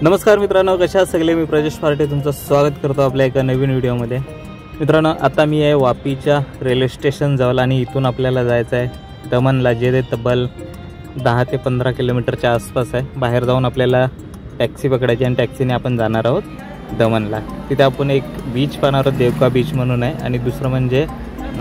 नमस्कार मित्रांनो, कशा सगळे मी प्रजेश पार्टे तुमचं स्वागत करतो आपल्या एका नवीन व्हिडिओमध्ये। मित्रांनो, आता मी आहे वापीच्या रेल्वे स्टेशन जवळ आणि इथून आपल्याला जायचं आहे दमनला, जे तब्बल 10 ते 15 किलोमीटरच्या आसपास आहे। बाहेर जाऊन आपल्याला टॅक्सी पकडायची आणि टॅक्सीने आपण जाणार आहोत दमनला। तिथे आपण एक बीच पाहणार आहोत, देवका बीच म्हणून आहे, आणि दुसरं म्हणजे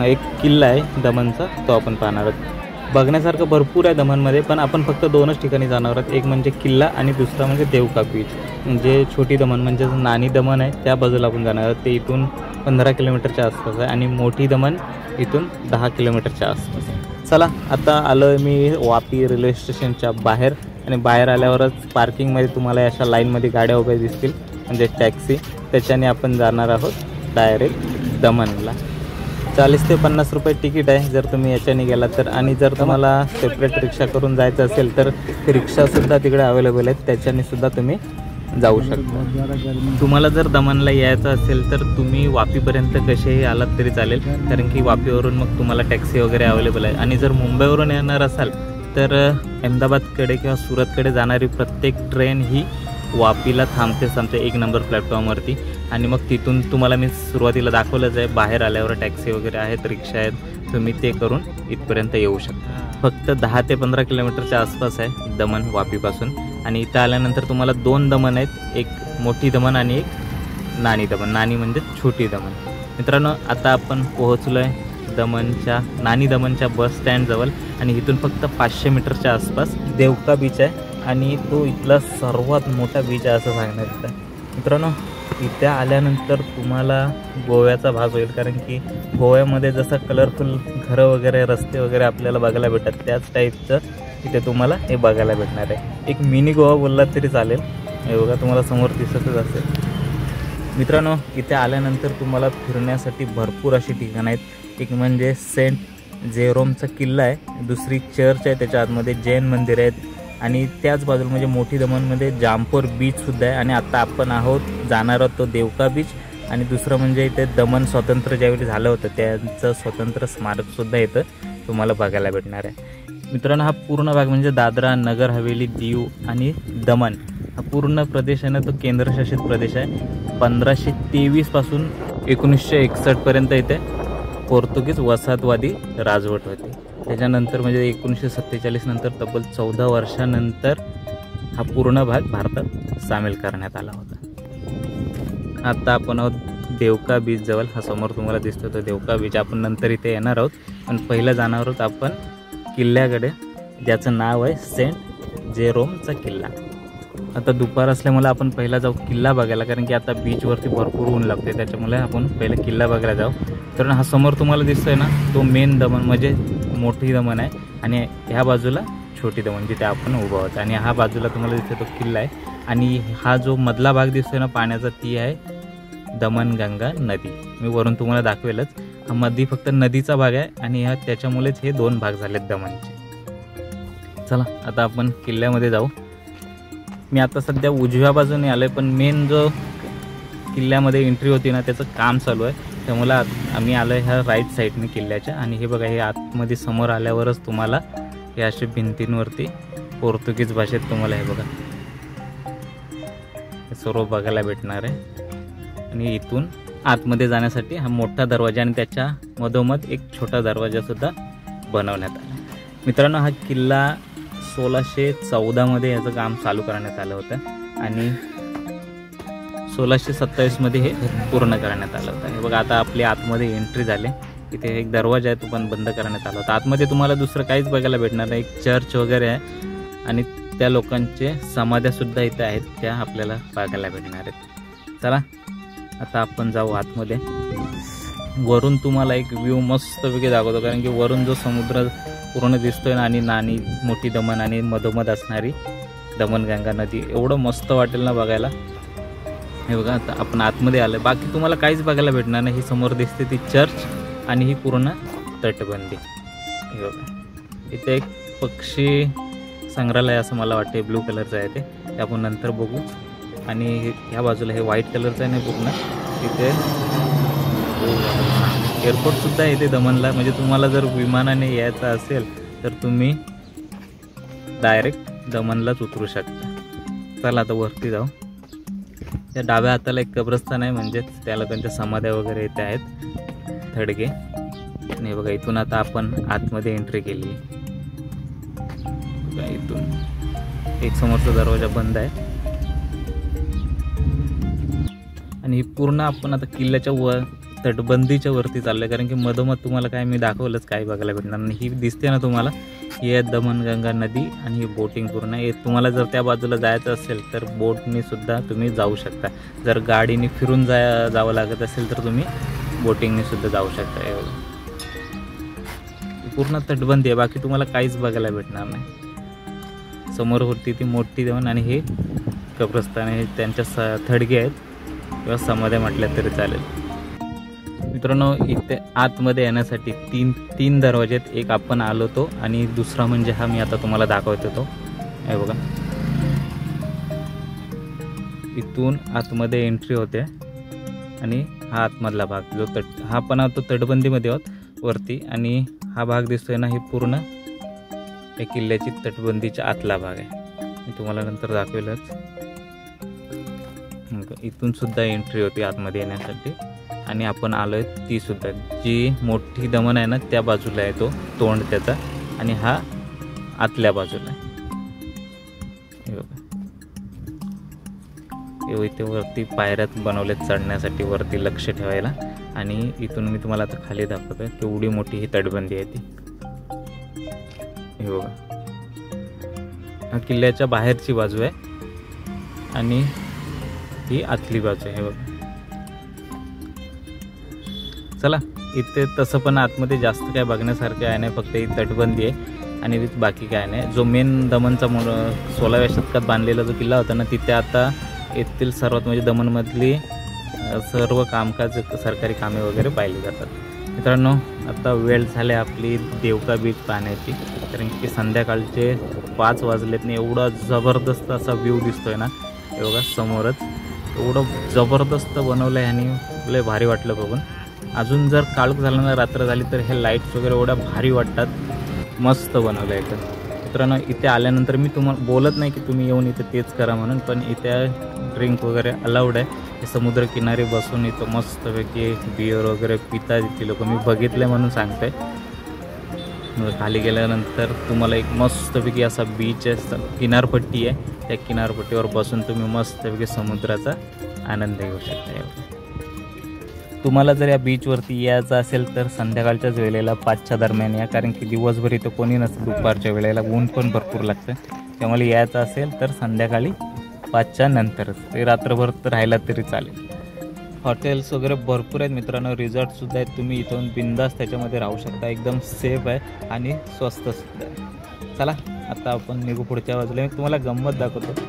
एक किल्ला आहे दमनचा, तो आपण पाहणार आहोत। बघण्यासारखं भरपूर आहे दमनमध्ये, पण आपण फक्त दोनच ठिकाणी जाणार आहोत, एक म्हणजे किल्ला आणि दुसरा म्हणजे देवका बीच, म्हणजे छोटी दमन म्हणजे नानी दमन आहे त्या बाजूला आपण जाणार आहोत। ते इथून 15 किलोमीटरच्या आसपास आहे आणि मोठी दमन इथून 10 किलोमीटरच्या आसपास आहे। चला, आता आलो आहे मी वापी रेल्वे स्टेशनच्या बाहेर, आणि बाहेर आल्यावरच पार्किंगमध्ये तुम्हाला अशा लाईनमध्ये गाड्या उभ्या दिसतील, म्हणजे टॅक्सी, त्याच्याने आपण जाणार आहोत डायरेक्ट दमनला। 40 ते 50 रुपये तिकीट आहे जर तुम्ही याच्याने गेलात तर, आणि जर तुम्हाला सेपरेट रिक्षा करून जायचं असेल तर रिक्षासुद्धा तिकडे अवेलेबल आहेत, त्याच्याने सुद्धा तुम्ही जाऊ शकता। तुम्हाला जर दमनला यायचं असेल तर तुम्ही वापीपर्यंत कसेही आलात तरी चालेल, कारण की वापीवरून मग तुम्हाला टॅक्सी वगैरे अवेलेबल आहे। आणि जर मुंबईवरून येणार असाल तर अहमदाबादकडे किंवा सुरतकडे जाणारी प्रत्येक ट्रेन ही वापीला थांबते 1 नंबर प्लॅटफॉर्मवरती, आणि मग तिथून तुम्हाला मी सुरुवातीला दाखवलंच आहे, बाहेर आल्यावर टॅक्सी वगैरे आहेत, रिक्षा आहेत, तुम्ही ते करून इथपर्यंत येऊ शकता। फक्त 10 ते 15 किलोमीटरच्या आसपास आहे दमन वापीपासून, आणि इथं आल्यानंतर तुम्हाला 2 दमन आहेत, एक मोठी दमन आणि एक नानी दमन। नानी म्हणजे छोटी दमन। मित्रांनो, आता आपण पोहोचलो आहे नानी दमनच्या बस स्टँडजवळ, आणि इथून फक्त 500 मीटरच्या आसपास देवका बीच आहे, आणि तो इथला सर्वात मोठा बीच आहे असं सांगण्यात येतं। मित्रांनो, इथे आल्यानंतर तुम्हाला गोव्याचा भास होईल, कारण की गोव्यामध्ये जसं कलरफुल घरं वगैरे, रस्ते वगैरे आपल्याला बघायला भेटतात, त्याच टाईपचं इथे तुम्हाला हे बघायला भेटणार आहे। एक मिनी गोवा बोललात तरी चालेल, हे बघा तुम्हाला समोर दिसतच असेल। मित्रांनो, इथे आल्यानंतर तुम्हाला फिरण्यासाठी भरपूर अशी ठिकाणं आहेत। एक म्हणजे सेंट जेरोमचा किल्ला आहे, दुसरी चर्च आहे, त्याच्या आतमध्ये जैन मंदिर आहेत, आणि त्याच बाजूला म्हणजे मोठी दमनमध्ये जामपोर बीचसुद्धा आहे, आणि आता आपण जाणार आहोत तो देवका बीच, आणि दुसरं म्हणजे इथे दमन स्वातंत्र्य ज्यावेळी झालं होतं त्यांचं स्वतंत्र स्मारकसुद्धा इथं तुम्हाला बघायला भेटणार आहे। मित्रांनो, हा पूर्ण भाग म्हणजे दादरा, नगर हवेली, दीव आणि दमन हा पूर्ण प्रदेश आहे ना, तो केंद्रशासित प्रदेश आहे। 1523 पासून 1961 पर्यंत इथे पोर्तुगीज वसाहतवादी राजवट होती। त्याच्यानंतर म्हणजे 1947 नंतर तब्बल 14 वर्षानंतर हा पूर्ण भाग भारतात सामील करण्यात आला होता। आता आपण आहोत देवका बीच जवळ, हा समोर तुम्हाला दिसतो तो देवका बीच। आपण नंतर इथे येणार आहोत, पण पहिलं जाणार आहोत आपण किल्ल्याकडे, ज्याचं नाव आहे सेंट जेरोमचा किल्ला। आता दुपार असल्यामुळे आपण पहिला जाऊ किल्ला बघायला, कारण की आता बीचवरती भरपूर ऊन लागते, त्याच्यामुळे आपण पहिलं किल्ला बघायला जाऊ। तर हा समोर तुम्हाला दिसतोय ना, तो मेन दमन म्हणजे मोठी दमन आहे, आणि ह्या बाजूला छोटी दमन जिथे आपण उभं आहोत, आणि हा बाजूला तुम्हाला दिसतो तो किल्ला आहे, आणि हा जो मधला भाग दिसतोय ना पाण्याचा, ती आहे दमनगंगा नदी। मी वरून तुम्हाला दाखवेलच, हा मध्ये फक्त नदीचा भाग आहे, आणि त्याच्यामुळेच हे 2 भाग झालेत दमनचे। चला, आता आपण किल्ल्यामध्ये जाऊ। मी आता सध्या उजव्या बाजूने आलो आहे, पण मेन जो किल्ल्यामध्ये एंट्री होती ना त्याचं काम चालू आहे, त्यामुळे आम्ही आलो आहे ह्या राईट साईडने किल्ल्याच्या। आणि हे बघा, हे आतमध्ये समोर आल्यावरच तुम्हाला हे असे भिंतींवरती पोर्तुगीज भाषेत तुम्हाला हे बघा हे सर्व बघायला भेटणार आहे। आणि इथून आतमध्ये जाण्यासाठी हा मोठा दरवाजा, आणि त्याच्या मधोमध एक छोटा दरवाजासुद्धा बनवण्यात आला। मित्रांनो, हा किल्ला 1614 मध्ये याचं काम चालू करण्यात आलं होतं, आणि 1627 मध्ये हे पूर्ण करण्यात आलं होतं। हे बघा, आता आपली आतमध्ये एंट्री झाली, इथे एक दरवाजा आहे, तो पण बंद करण्यात आला होता। आतमध्ये तुम्हाला दुसरं काहीच बघायला भेटणार नाही, एक चर्च वगैरे आहे, आणि त्या लोकांचे समाध्यासुद्धा इथे आहेत, त्या आपल्याला बघायला भेटणार आहेत। चला, आता आपण जाऊ आतमध्ये। वरून तुम्हाला एक व्ह्यू मस्तपैकी दाखवतो, कारण की वरून जो समुद्र पूर्ण दिसतोय ना, आणि नानी मोठी दमन आणि मधोमध असणारी दमनगंगा नदी, एवढं मस्त वाटेल ना बघायला। हे बघा, आता आपण आतमध्ये आलं, बाकी तुम्हाला काहीच बघायला भेटणार नाही। ही समोर दिसते ती चर्च, आणि ही पूर्ण तटबंदी। हे बघा, इथे एक पक्षी संग्रहालय असं मला वाटते, ब्लू कलरचं आहे ते आपण नंतर बघू। आणि ह्या बाजूला हे व्हाईट कलरचं आहे ना पूर्ण, तिथे एअरपोर्टसुद्धा आहे इथे दमनला, म्हणजे तुम्हाला जर विमानाने यायचं असेल तर तुम्ही डायरेक्ट दमनलाच उतरू शकता। चला आता वरती जाऊ। या डाव्या हाताला एक कब्रस्तान आहे, म्हणजेच त्या लोकांच्या समाध्या वगैरे इथे आहेत थडगे. आणि बघा इथून आता आपण आतमध्ये एंट्री केली. बघा इथून एक समोरचा दरवाजा बंद आहे आणि पूर्ण आपण आता किल्ल्याच्या तटबंदीच्या वरती चाललोय, कारण की मधोमध तुम्हाला काय मी दाखवलंच काय बघायला भेटणार नाही. ही दिसते ना तुम्हाला, ही आहे दमनगंगा नदी आणि ही बोटिंग पूर्ण आहे. तुम्हाला जर त्या बाजूला जायचं असेल तर बोटने सुद्धा तुम्ही जाऊ शकता. जर गाडीने फिरून जावं लागत असेल तर तुम्ही बोटिंगने सुद्धा जाऊ शकता. पूर्ण तटबंदी आहे, बाकी तुम्हाला काहीच बघायला भेटणार नाही. समोर होती ती मोठी दमन आणि हे कब्रस्तान आहे, त्यांच्या थडगे आहेत किंवा समाध्या म्हटल्या तरी चालेल. मित्रांनो इथे आतमध्ये येण्यासाठी तीन दरवाजे आहेत. एक आपण आलो तो आणि दुसरा म्हणजे हा मी आता तुम्हाला दाखवतो तो आहे बघा. इथून आतमध्ये एंट्री होते आणि हा आतमधला भाग जो हा पण तो तटबंदीमध्ये आहोत वरती, आणि हा भाग दिसतोय ना, हे पूर्ण या किल्ल्याची तटबंदीच्या आतला भाग आहे. मी तुम्हाला नंतर दाखवेलच. इथून सुद्धा एंट्री होती आतमध्ये येण्यासाठी आणि आपण आलोय ती सुद्धा जी मोठी दमन आहे ना त्या बाजूला आहे तो तोंड त्याचा, आणि हा आतल्या बाजूला आहे. इथे वरती पायऱ्यात बनवलेत चढण्यासाठी, वरती लक्ष ठेवायला. आणि इथून मी तुम्हाला आता खाली दाखवतोय केवढी मोठी ही तटबंदी आहे ती. हे बघा, हा किल्ल्याच्या बाहेरची बाजू आहे आणि ही आतली बाजू आहे. हे बघा, चला इथे तसं पण आतमध्ये जास्त काय बघण्यासारखं आहे नाही, फक्त ही तटबंदी आहे आणि बाकी काय नाही. जो मेन दमनचा 16व्या शतकात बांधलेला जो किल्ला होता ना, तिथे आता येथील सर्वात म्हणजे दमनमधली सर्व कामकाज सरकारी कामे वगैरे पाहिली जातात. मित्रांनो आता वेळ झाली आपली देवका बीच पाहण्याची, कारण की संध्याकाळचे 5 वाजलेत नाही. एवढा जबरदस्त असा व्ह्यू दिसतोय ना, एवढा समोरच एवढं जबरदस्त बनवलं आहे आणि लय भारी वाटलं बघून. अजून जर काळोख झाला ना, रात्र झाली, तर हे लाईट्स वगैरे एवढ्या भारी वाटतात, मस्त बनवलं आहे. मित्रांनो इथे आल्यानंतर मी तुम्हाला बोलत नाही की तुम्ही येऊन इथे तेच करा म्हणून, पण इथे ड्रिंक वगैरे अलाउड आहे. हे समुद्र किनारी बसून इथं मस्तपैकी बिअर वगैरे पितात इथे लोक, मी बघितले म्हणून सांगते. खाली गेल्यानंतर तुम्हाला एक मस्तपैकी असा बीच आहे, किनारपट्टी आहे, त्या किनारपट्टीवर बसून तुम्ही मस्तपैकी समुद्राचा आनंद घेऊ शकता. तुम्हाला जर या बीचवरती यायचं असेल तर संध्याकाळच्याच वेळेला 5च्या दरम्यान या, कारण की दिवसभर इथं कोणी नसतं. दुपारच्या वेळेला ऊन पण भरपूर लागतं, त्यामुळे यायचं असेल तर संध्याकाळी 5च्या नंतरच. ते रात्रभर तर राहिला तरी चालेल. हॉटेल्स वगैरे भरपूर आहेत मित्रांनो, रिसॉर्टसुद्धा आहेत. तुम्ही इथून बिंदास त्याच्यामध्ये राहू शकता, एकदम सेफ आहे आणि स्वस्तसुद्धा आहे. चला आता आपण निघू पुढच्या बाजूला, मी तुम्हाला गंमत दाखवतो.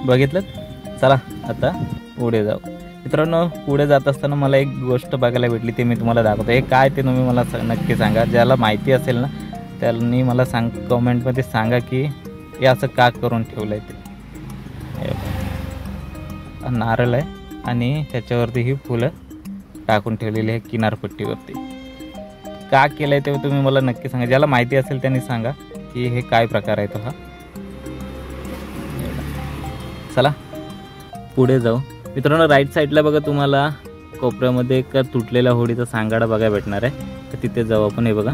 बघितलं. चला आता पुढे जाऊ. मित्रांनो पुढे जात असताना मला एक गोष्ट बघायला भेटली, ते मी तुम्हाला दाखवतो. हे काय ते तुम्ही मला नक्की सांगा. ज्याला माहिती असेल ना त्यांनी मला कमेंटमध्ये सांगा की हे असं का करून ठेवलं आहे. ते नारळ आहे आणि त्याच्यावरती ही फुलं टाकून ठेवलेली आहे किनारपट्टीवरती. का केलं आहे ते तुम्ही मला नक्की सांगा. ज्याला माहिती असेल त्यांनी सांगा की हे काय प्रकार आहे तो हा. चला पुढे जाऊ. मित्रांनो राईट साईडला बघा तुम्हाला कोपऱ्यामध्ये एक तुटलेल्या होडीचा सांगाडा बघायला भेटणार आहे, तर तिथे जाऊ आपण. हे बघा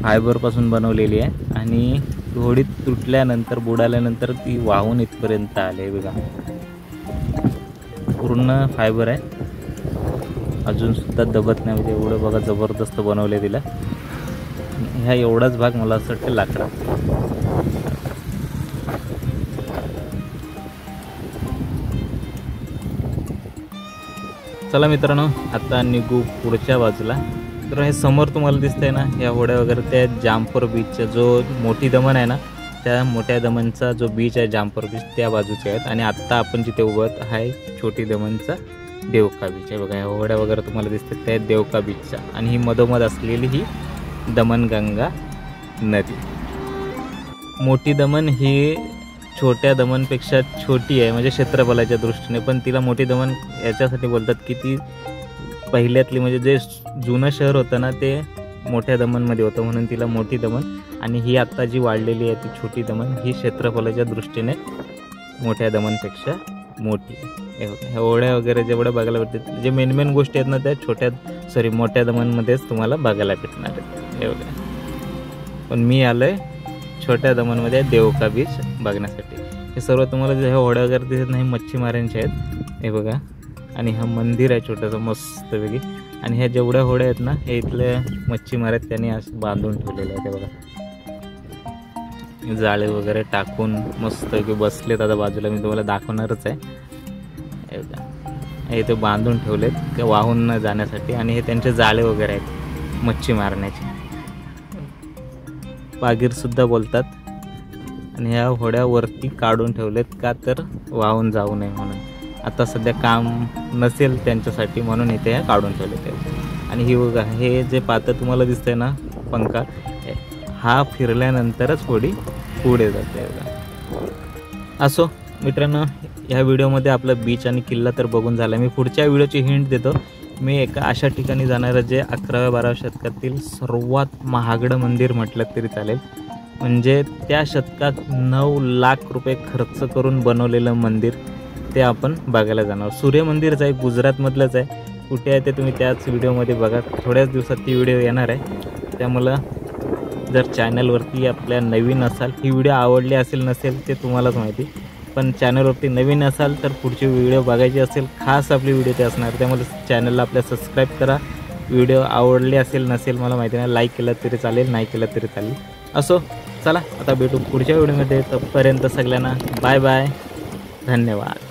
फायबरपासून बनवलेली आहे आणि होडी तुटल्यानंतर बुडाल्यानंतर ती वाहून इथपर्यंत आले. बघा पूर्ण फायबर आहे, अजूनसुद्धा दबत नाही, म्हणजे एवढं बघा जबरदस्त बनवले तिला. ह्या एवढाच भाग मला असं वाटतं लाकडा. चला मित्रांनो आता निघू पुढच्या बाजूला. तर हे समोर तुम्हाला दिसतंय ना या होड्या वगैरे, त्या जामपूर बीचच्या जो मोठी दमन आहे ना, त्या मोठ्या दमनचा जो बीच आहे जामपूर बीच त्या बाजूचे आहेत. आणि आत्ता आपण जिथे उभं आहे छोटी दमनचा देवका बीच आहे बघा. ह्या होड्या वगैरे तुम्हाला दिसतात त्या देवका बीचच्या. आणि ही मधोमध असलेली ही दमनगंगा नदी. मोठी दमन ही छोट्या दमनपेक्षा छोटी आहे म्हणजे क्षेत्रफळाच्या दृष्टीने, पण तिला मोठी दमन याच्यासाठी बोलतात की ती पहिल्यातली म्हणजे जे जुनं शहर होतं ना ते मोठ्या दमनमध्ये होतं म्हणून तिला मोठी दमन. आणि ही आत्ता जी वाढलेली आहे ती छोटी दमन, ही क्षेत्रफळाच्या दृष्टीने मोठ्या दमनपेक्षा मोठी आहे. ह्या होड्या वगैरे जेवढ्या बघायला भेटतात जे मेन गोष्टी आहेत ना त्या मोठ्या दमनमध्येच तुम्हाला बघायला भेटणार आहेत. हे बघा, पण मी आलो आहे छोट्या दमनमध्ये देवका बीच बघण्यासाठी. हे सर्व तुम्हाला जे होड्या वगैरे दिसत नाही मच्छीमारांचे आहेत. हे बघा, आणि हा मंदिर आहे छोटंसं मस्तपैकी. आणि ह्या जेवढ्या होड्या आहेत ना हे इथले मच्छीमार आहेत त्यांनी असं बांधून ठेवलेले आहेत. हे बघा, जाळे वगैरे टाकून मस्तपैकी बसलेत. आता बाजूला मी तुम्हाला दाखवणारच आहे. हे बघा, हे ते बांधून ठेवलेत वाहून न जाण्यासाठी. आणि हे त्यांचे जाळे वगैरे आहेत मच्छी मारण्याचे, पागीरसुद्धा बोलतात. आणि ह्या होड्या वरती काढून ठेवलेत का तर वाहून जाऊ नये म्हणून. आता सध्या काम नसेल त्यांच्यासाठी म्हणून इथे ह्या काढून ठेवलेत. आणि ही बघा, हे जे पातं तुम्हाला दिसतंय ना पंखा, हा फिरल्यानंतरच होडी पुढे जाते. असो मित्रांनो, ह्या व्हिडिओमध्ये आपलं बीच आणि किल्ला तर बघून झाला. मी पुढच्या व्हिडिओची हिंट देतो. मी एका अशा ठिकाणी जाणार जे 11व्या-12व्या शतकातील सर्वात महागडं मंदिर म्हटलं तरी चालेल. म्हणजे त्या शतकात 9 लाख रुपये खर्च करून बनवलेलं मंदिर ते आपण बघायला जाणार. सूर्य मंदिरच आहे, गुजरातमधलंच आहे. कुठे आहे ते तुम्ही त्याच व्हिडिओमध्ये बघा. थोड्याच दिवसात ती व्हिडिओ येणार आहे. त्यामुळं जर चॅनलवरती आपल्या नवीन असाल, ही व्हिडिओ आवडली असेल नसेल ते तुम्हालाच माहिती, पण चॅनलवरती नवीन असाल तर पुढची व्हिडिओ बघायची असेल खास आपली व्हिडिओ ते असणार. त्यामुळे चॅनलला आपल्या सबस्क्राईब करा. व्हिडिओ आवडली असेल नसेल मला माहिती नाही, लाईक केलं तरी चालेल, नाही केलं तरी चालेल. असो, चला आता भेटू पुढच्या व्हिडिओमध्ये. तोपर्यंत सगळ्यांना बाय बाय, धन्यवाद.